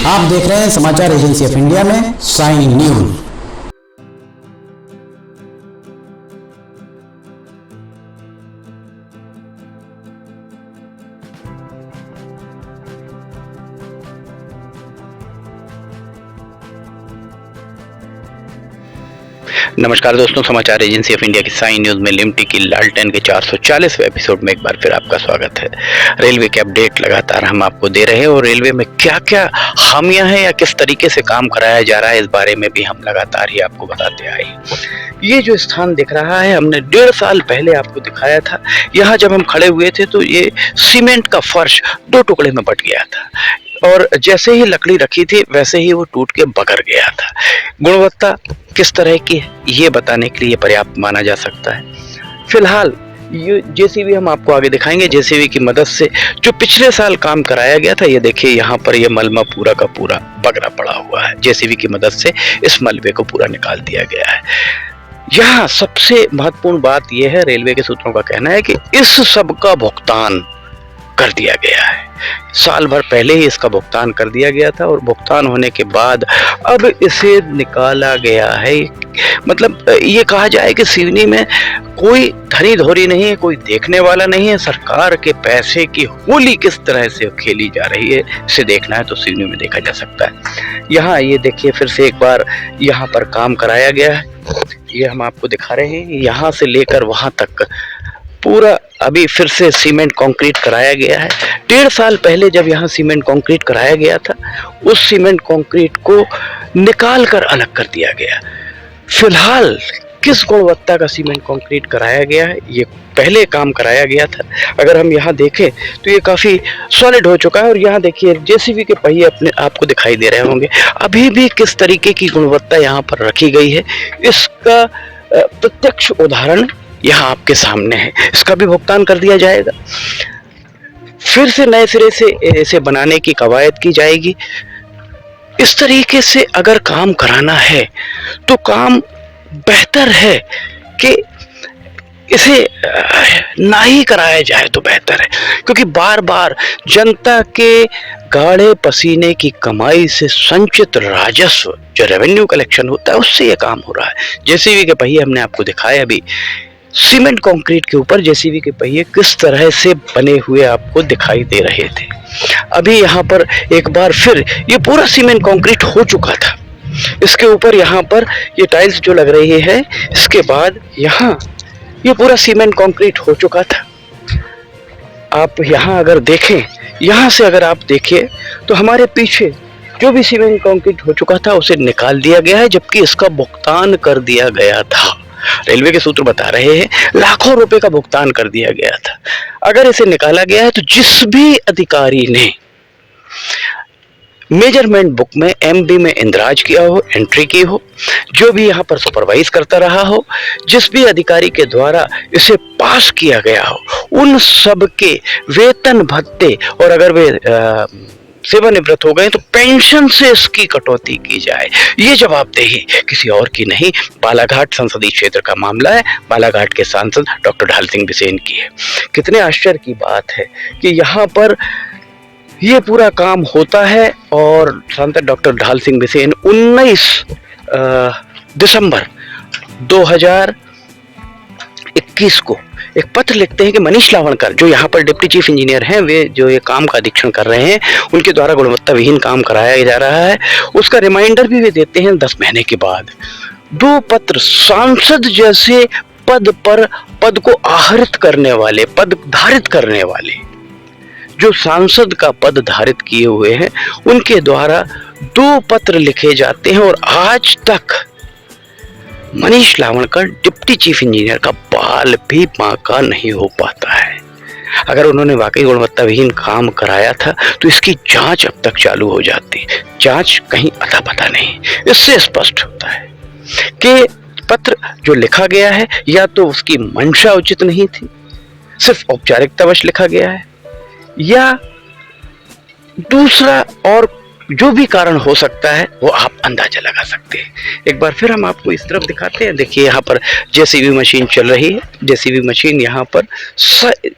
आप देख रहे हैं समाचार एजेंसी ऑफ इंडिया में साइन न्यूज। नमस्कार दोस्तों, समाचार एजेंसी ऑफ इंडिया की साइन न्यूज में लिमटी की लालटेन के 440वें एपिसोड में एक बार फिर आपका स्वागत है। रेलवे के अपडेट लगातार हम आपको दे रहे हैं और रेलवे में क्या क्या खामियां हैं या किस तरीके से काम कराया जा रहा है, इस बारे में भी हम लगातार ही आपको बताते आए। ये जो स्थान दिख रहा है, हमने 1.5 साल पहले आपको दिखाया था। यहाँ जब हम खड़े हुए थे तो ये सीमेंट का फर्श 2 टुकड़े में बट गया था और जैसे ही लकड़ी रखी थी वैसे ही वो टूट के बगर गया था। गुणवत्ता किस तरह की है ये बताने के लिए पर्याप्त माना जा सकता है। फिलहाल ये जेसीबी हम आपको आगे दिखाएंगे। जेसीबी की मदद से जो पिछले साल काम कराया गया था, ये देखिए यहाँ पर ये मलबा पूरा का पूरा बगरा पड़ा हुआ है। जेसीबी की मदद से इस मलबे को पूरा निकाल दिया गया है। यहाँ सबसे महत्वपूर्ण बात यह है, रेलवे के सूत्रों का कहना है कि इस सब का भुगतान कर दिया गया है। साल भर पहले ही इसका भुगतान कर दिया गया था और भुगतान होने के बाद अब इसे निकाला गया है। मतलब ये कहा जाए कि सिवनी में कोई धनी धोरी नहीं है, कोई देखने वाला नहीं है। सरकार के पैसे की होली किस तरह से खेली जा रही है, इसे देखना है तो सिवनी में देखा जा सकता है। यहाँ ये देखिए फिर से एक बार यहाँ पर काम कराया गया है। ये हम आपको दिखा रहे हैं, यहाँ से लेकर वहां तक पूरा अभी फिर से सीमेंट कंक्रीट कराया गया है। 1.5 साल पहले जब यहाँ सीमेंट कंक्रीट कराया गया था, उस सीमेंट कंक्रीट को निकाल कर अलग कर दिया गया। फिलहाल किस गुणवत्ता का सीमेंट कंक्रीट कराया गया है, ये पहले काम कराया गया था। अगर हम यहाँ देखें तो ये काफी सॉलिड हो चुका है और यहाँ देखिए जेसीबी के पहिए अपने आपको दिखाई दे रहे होंगे। अभी भी किस तरीके की गुणवत्ता यहाँ पर रखी गई है, इसका प्रत्यक्ष उदाहरण यहाँ आपके सामने है। इसका भी भुगतान कर दिया जाएगा। फिर से नए सिरे से इसे बनाने की कवायद की जाएगी। इस तरीके से अगर काम कराना है तो काम बेहतर है कि इसे ना ही कराया जाए तो बेहतर है, क्योंकि बार बार जनता के गाढ़े पसीने की कमाई से संचित राजस्व जो रेवेन्यू कलेक्शन होता है उससे ये काम हो रहा है। जेसीबी के पहिए हमने आपको दिखाया अभी। सीमेंट कंक्रीट के ऊपर जेसीबी के पहिए किस तरह से बने हुए आपको दिखाई दे रहे थे। अभी यहाँ पर एक बार फिर ये पूरा सीमेंट कंक्रीट हो चुका था। इसके ऊपर यहाँ पर ये टाइल्स जो लग रही है, इसके बाद यहाँ ये पूरा सीमेंट कंक्रीट हो चुका था। आप यहाँ अगर देखें, यहाँ से अगर आप देखिए तो हमारे पीछे जो भी सीमेंट कंक्रीट हो चुका था उसे निकाल दिया गया है, जबकि इसका भुगतान कर दिया गया था। रेलवे के सूत्र बता रहे हैं लाखों रुपए का भुगतान कर दिया गया था। अगर इसे निकाला गया है तो जिस भी अधिकारी ने मेजरमेंट बुक में एमबी में इंदराज किया हो, एंट्री की हो, जो भी यहाँ पर सुपरवाइज करता रहा हो, जिस भी अधिकारी के द्वारा इसे पास किया गया हो, उन सब के वेतन भत्ते और अगर वे सेवानिवृत्त हो गए तो पेंशन से इसकी कटौती की जाए। ये जवाबदेही किसी और की नहीं, बालाघाट संसदीय क्षेत्र का मामला है। बालाघाट के सांसद डॉक्टर ढाल सिंह बिसेन की है। कितने आश्चर्य की बात है कि यहाँ पर ये पूरा काम होता है और सांसद डॉक्टर ढाल सिंह बिसेन 19 दिसंबर 2021 को एक पत्र लिखते हैं कि मनीष लावणकर, जो यहाँ पर डिप्टी चीफ इंजीनियर हैं, वे जो ये काम का अधीक्षण कर रहे हैं, उनके द्वारा गुणवत्ता विहीन काम कराया जा रहा है, उसका रिमाइंडर भी वे देते हैं 10 महीने के बाद। 2 पत्र सांसद जैसे पद को आहरित करने वाले, पद धारित करने वाले, जो सांसद का पद धारित किए हुए हैं, उनके द्वारा 2 पत्र लिखे जाते हैं और आज तक मनीष लावणकर डिप्टी चीफ इंजीनियर का बाल भी बांका नहीं हो पाता है। अगर उन्होंने वाकई गुणवत्ता विहीन काम कराया था तो इसकी जांच अब तक चालू हो जाती। जांच कहीं अता पता नहीं। इससे स्पष्ट होता है कि पत्र जो लिखा गया है या तो उसकी मंशा उचित नहीं थी, सिर्फ औपचारिकतावश लिखा गया है, या दूसरा और जो भी कारण हो सकता है वो आप अंदाजा लगा सकते हैं। एक बार फिर हम आपको इस तरफ दिखाते हैं। देखिए यहाँ पर जेसीबी मशीन चल रही है। जेसीबी मशीन यहाँ पर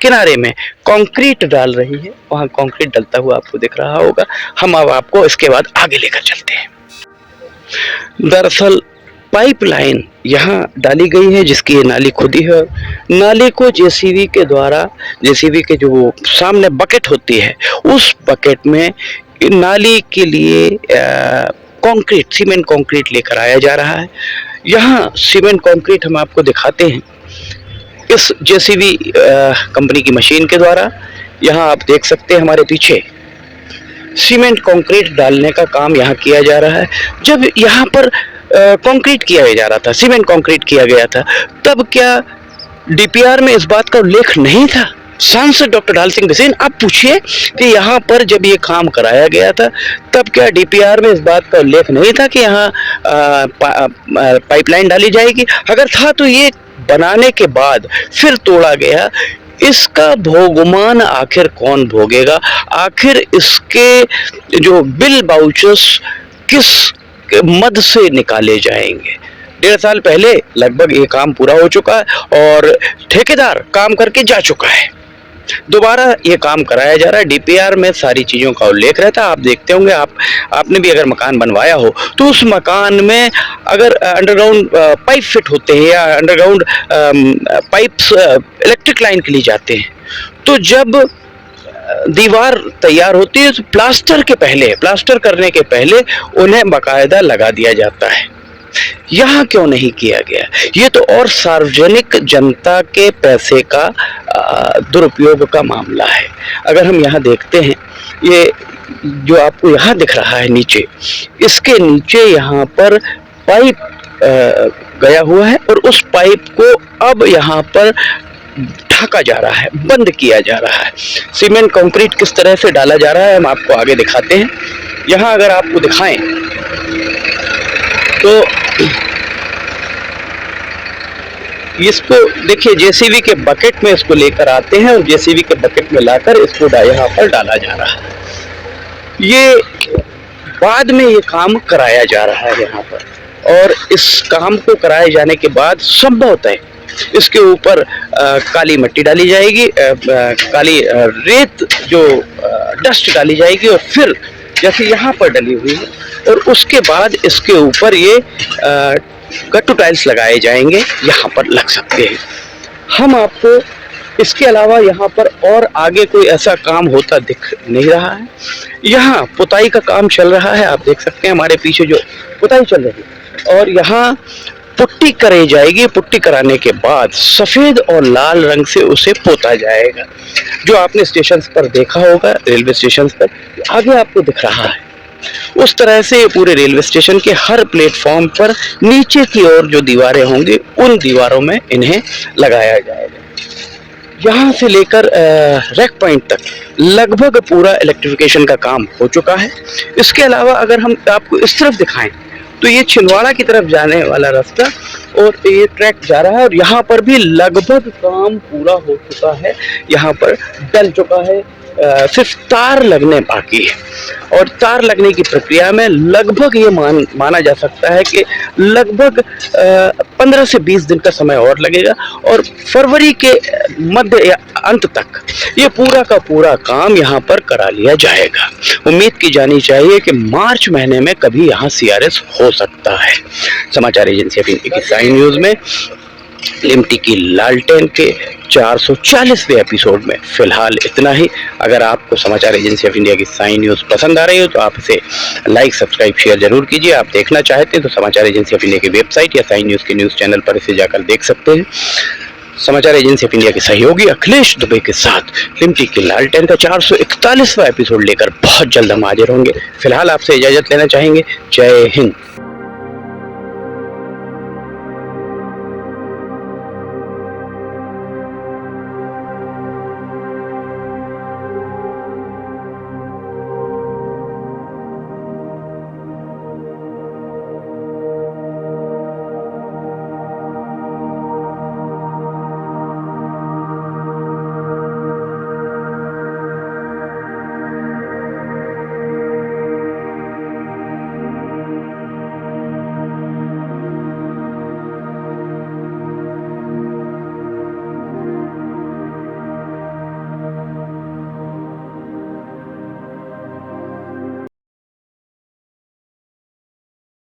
किनारे में कंक्रीट डाल रही है, वहाँ कंक्रीट डलता हुआ आपको दिख रहा होगा। हम अब आपको इसके बाद आगे लेकर चलते हैं। दरअसल पाइपलाइन यहाँ डाली गई है जिसकी ये नाली खुदी है। नाली को जेसीबी के द्वारा, जेसीबी के जो सामने बकेट होती है उस बकेट में नाली के लिए कंक्रीट, सीमेंट कंक्रीट लेकर आया जा रहा है। यहाँ सीमेंट कंक्रीट हम आपको दिखाते हैं इस जेसीबी कंपनी की मशीन के द्वारा। यहाँ आप देख सकते हैं हमारे पीछे सीमेंट कंक्रीट डालने का काम यहाँ किया जा रहा है। जब यहाँ पर कंक्रीट किया जा रहा था, सीमेंट कंक्रीट किया गया था, तब क्या डीपीआर में इस बात का उल्लेख नहीं था? सांसद डॉक्टर ढाल सिंह बिसेन, आप पूछिए कि यहाँ पर जब ये काम कराया गया था तब क्या डीपीआर में इस बात का उल्लेख नहीं था कि यहाँ पाइपलाइन डाली जाएगी? अगर था तो ये बनाने के बाद फिर तोड़ा गया, इसका भोगमान आखिर कौन भोगेगा? आखिर इसके जो बिल बाउचर्स किस मद से निकाले जाएंगे? 1.5 साल पहले लगभग ये काम पूरा हो चुका है और ठेकेदार काम करके जा चुका है। दोबारा ये काम कराया जा रहा है। डीपीआर में सारी चीज़ों का उल्लेख रहता है। आप देखते होंगे, आपने भी अगर मकान बनवाया हो तो उस मकान में अगर अंडरग्राउंड पाइप फिट होते हैं या अंडरग्राउंड पाइप्स इलेक्ट्रिक लाइन के लिए जाते हैं, तो जब दीवार तैयार होती है तो प्लास्टर के पहले, प्लास्टर करने के पहले उन्हें बाकायदा लगा दिया जाता है। यहाँ क्यों नहीं किया गया? ये तो और सार्वजनिक जनता के पैसे का दुरुपयोग का मामला है। अगर हम यहाँ देखते हैं, ये जो आपको यहाँ दिख रहा है नीचे, इसके नीचे यहाँ पर पाइप गया हुआ है और उस पाइप को अब यहाँ पर ढका जा रहा है, बंद किया जा रहा है। सीमेंट कंक्रीट किस तरह से डाला जा रहा है हम आपको आगे दिखाते हैं। यहाँ अगर आपको दिखाएं तो इसको देखिए, जेसीबी के बकेट में इसको लेकर आते हैं और जेसीबी के बकेट में लाकर इसको यहाँ पर डाला जा रहा है। ये बाद में ये काम कराया जा रहा है यहाँ पर, और इस काम को कराए जाने के बाद संभवतः इसके ऊपर काली मिट्टी डाली जाएगी, काली रेत जो डस्ट डाली जाएगी, और फिर जैसे यहाँ पर डली हुई है, और उसके बाद इसके ऊपर ये कट्टू टाइल्स लगाए जाएंगे, यहाँ पर लग सकते हैं। हम आपको इसके अलावा यहाँ पर और आगे कोई ऐसा काम होता दिख नहीं रहा है। यहाँ पुताई का काम चल रहा है, आप देख सकते हैं हमारे पीछे जो पुताई चल रही है, और यहाँ पुट्टी कराई जाएगी। पुट्टी कराने के बाद सफेद और लाल रंग से उसे पोता जाएगा, जो आपने स्टेशन पर देखा होगा, रेलवे स्टेशन पर आगे आपको दिख रहा है। उस तरह से पूरे रेलवे स्टेशन के हर प्लेटफॉर्म पर नीचे की ओर जो दीवारें होंगी उन दीवारों में इन्हें लगाया जाएगा। यहाँ से लेकर रैक पॉइंट तक लगभग पूरा इलेक्ट्रिफिकेशन का काम हो चुका है। इसके अलावा अगर हम आपको इस तरफ दिखाएं तो ये छिंदवाड़ा की तरफ जाने वाला रास्ता और ये ट्रैक जा रहा है, और यहाँ पर भी लगभग काम पूरा हो चुका है। यहाँ पर डल चुका है, सिर्फ तार लगने बाकी है, और तार लगने की प्रक्रिया में लगभग ये माना जा सकता है कि लगभग 15 से 20 दिन का समय और लगेगा, और फरवरी के मध्य या अंत तक ये पूरा का पूरा काम यहाँ पर करा लिया जाएगा। उम्मीद की जानी चाहिए कि मार्च महीने में कभी यहाँ सीआरएस हो सकता है। समाचार एजेंसी ऑफ इंडिया की साइन न्यूज में लिमटी की लालटेन के 440वें एपिसोड में फिलहाल इतना ही। अगर आपको समाचार एजेंसी ऑफ इंडिया की साइन न्यूज़ पसंद आ रही हो तो आप इसे लाइक, सब्सक्राइब, शेयर जरूर कीजिए। आप देखना चाहते हैं तो समाचार एजेंसी ऑफ इंडिया की वेबसाइट या साइन न्यूज़ के न्यूज़ चैनल पर इसे जाकर देख सकते हैं। समाचार एजेंसी ऑफ इंडिया के सहयोगी अखिलेश दुबे के साथ लिमटी की लालटेन का 441वां एपिसोड लेकर बहुत जल्द हम हाजिर होंगे। फिलहाल आपसे इजाजत लेना चाहेंगे। जय हिंद।